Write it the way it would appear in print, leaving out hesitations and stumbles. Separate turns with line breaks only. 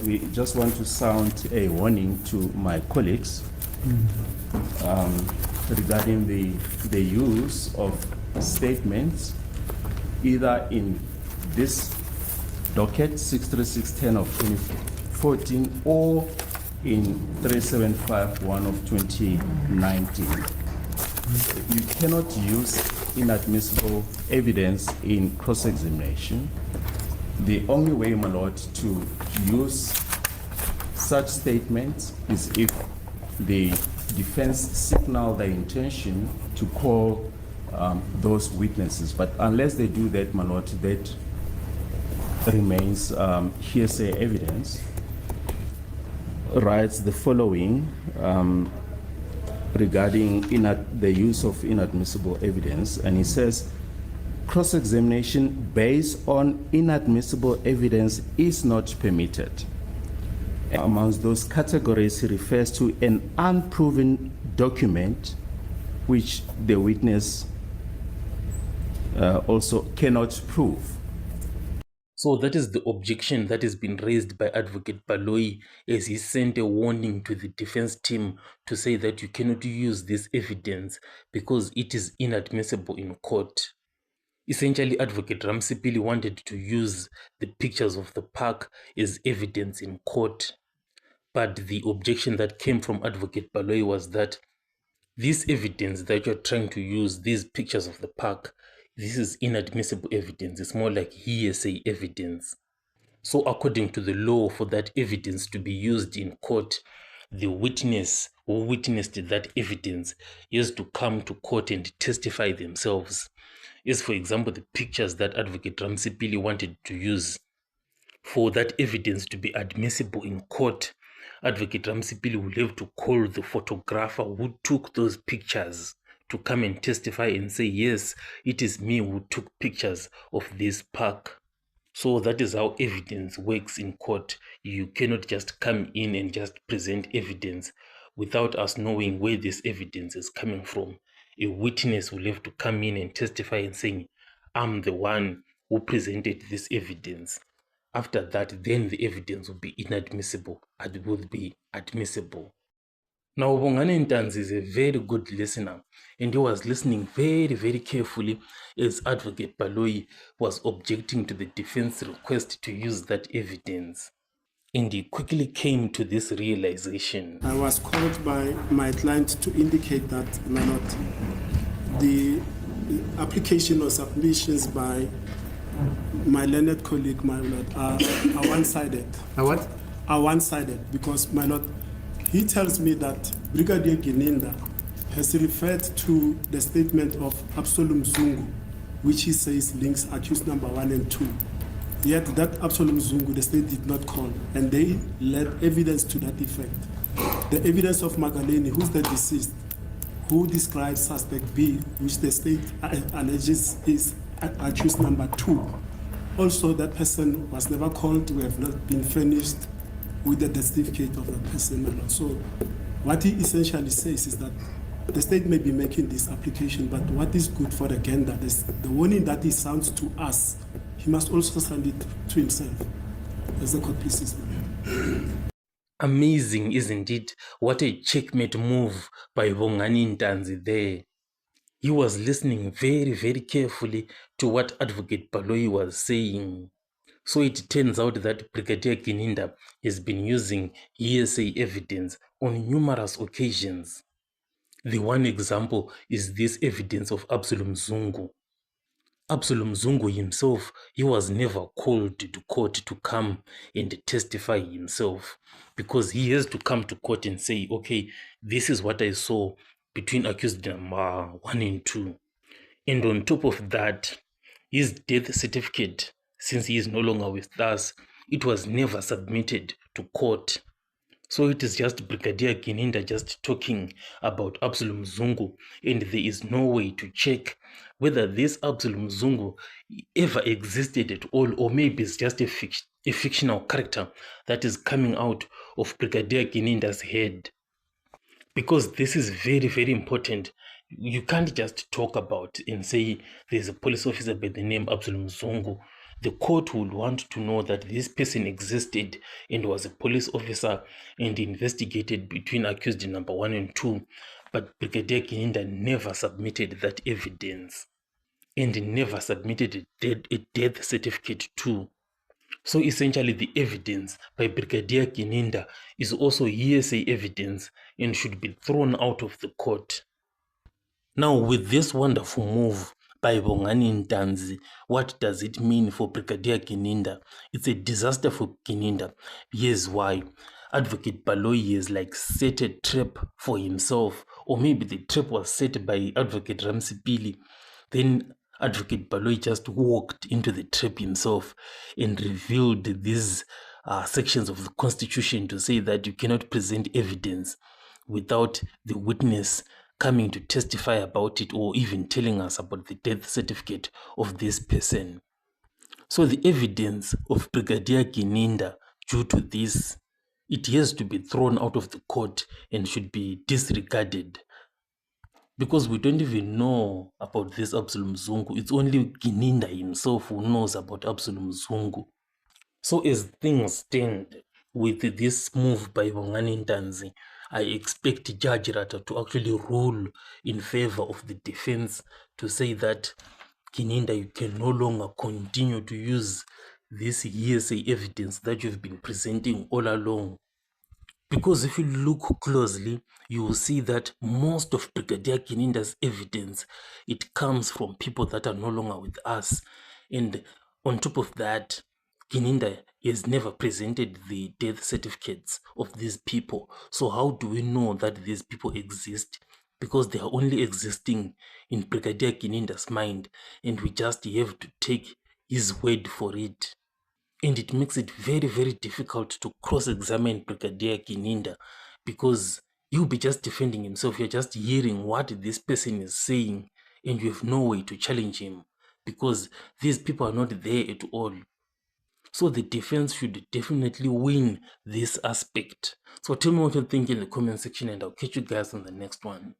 we just want to sound a warning to my colleagues regarding the use of statements either in this docket 63610 of 2014 or in 3751 of 2019. You cannot use inadmissible evidence in cross-examination. The only way, my lord, to use such statements is if the defense signal their intention to call those witnesses. But unless they do that, my lord, that remains hearsay evidence. Writes the following regarding the use of inadmissible evidence, and he says, cross-examination based on inadmissible evidence is not permitted. Amongst those categories, he refers to an unproven document which the witness also cannot prove.
So that is the objection that has been raised by Advocate Baloyi, as he sent a warning to the defense team to say that you cannot use this evidence because it is inadmissible in court. Essentially, Advocate Ramsipili wanted to use the pictures of the park as evidence in court. But the objection that came from Advocate Baloyi was that this evidence that you're trying to use, these pictures of the park, this is inadmissible evidence. It's more like hearsay evidence. So according to the law, for that evidence to be used in court, the witness who witnessed that evidence is to come to court and testify themselves. As for example, the pictures that Advocate Ramsipili wanted to use, for that evidence to be admissible in court, Advocate Ramsipili will have to call the photographer who took those pictures to come and testify and say, yes, it is me who took pictures of this park. So that is how evidence works in court. You cannot just come in and just present evidence without us knowing where this evidence is coming from. A witness will have to come in and testify and saying, I'm the one who presented this evidence. After that, then the evidence will be inadmissible and will be admissible. Now, Bongani Ntanzi is a very good listener, and he was listening very, very carefully as Advocate Baloyi was objecting to the defense request to use that evidence. And he quickly came to this realization.
I was called by my client to indicate that, my lord, the application or submissions by my learned colleague, my lord, are one-sided.
What?
Are one-sided because, my lord, he tells me that Brigadier Gininda has referred to the statement of Absalom Zungu, which he says links accused number 1 and 2. Yet that Absalom Zungu, the state did not call, and they led evidence to that effect. The evidence of Magaleni, who's the deceased, who describes suspect B, which the state alleges is accused number 2. Also, that person was never called. We have not been furnished with the certificate of that person. So what he essentially says is that the state may be making this application, but what is good for the gender, the warning that he sounds to us, he must also sound it to himself. As the court pleases.
Amazing, isn't it? What a checkmate move by Bongani Ntanzi there. He was listening very, very carefully to what Advocate Baloyi was saying. So it turns out that Brigadier Gininda has been using hearsay evidence on numerous occasions. The one example is this evidence of Absalom Zungu. Absalom Zungu himself, he was never called to court to come and testify himself, because he has to come to court and say, okay, this is what I saw between accused number 1 and 2. And on top of that, his death certificate, since he is no longer with us, it was never submitted to court. So it is just Brigadier Gininda just talking about Absalom Zungu, and there is no way to check whether this Absalom Zungu ever existed at all, or maybe it's just a fictional character that is coming out of Brigadier Gininda's head. Because this is very, very important. You can't just talk about and say there's a police officer by the name Absalom Zungu. the court would want to know that this person existed and was a police officer and investigated between accused number 1 and 2, but Brigadier Kininda never submitted that evidence and never submitted a death certificate too. So essentially the evidence by Brigadier Kininda is also hearsay evidence and should be thrown out of the court. Now, with this wonderful move by Bongani Ntanzi, what does it mean for Brigadier Kininda? It's a disaster for Kininda. Here's why. Advocate Baloyi has like set a trap for himself, or maybe the trap was set by Advocate Ramsipili. Then Advocate Baloyi just walked into the trap himself and revealed these sections of the Constitution to say that you cannot present evidence without the witness coming to testify about it or even telling us about the death certificate of this person. So the evidence of Brigadier Kininda due to this, it has to be thrown out of the court and should be disregarded, because we don't even know about this Absalom Zungu. It's only Kininda himself who knows about Absalom Zungu. So as things stand with this move by Bongani Ntanzi, I expect Judge Rata to actually rule in favor of the defense, to say that Kininda, you can no longer continue to use this hearsay evidence that you've been presenting all along. Because if you look closely, you will see that most of Brigadier Kininda's evidence, it comes from people that are no longer with us. And on top of that, Kininda has never presented the death certificates of these people. So how do we know that these people exist? Because they are only existing in Brigadier Kininda's mind, and we just have to take his word for it. And it makes it very, very difficult to cross-examine Brigadier Kininda, because you'll be just defending himself. You're just hearing what this person is saying, and you have no way to challenge him, because these people are not there at all. So the defense should definitely win this aspect. So tell me what you think in the comment section, and I'll catch you guys on the next one.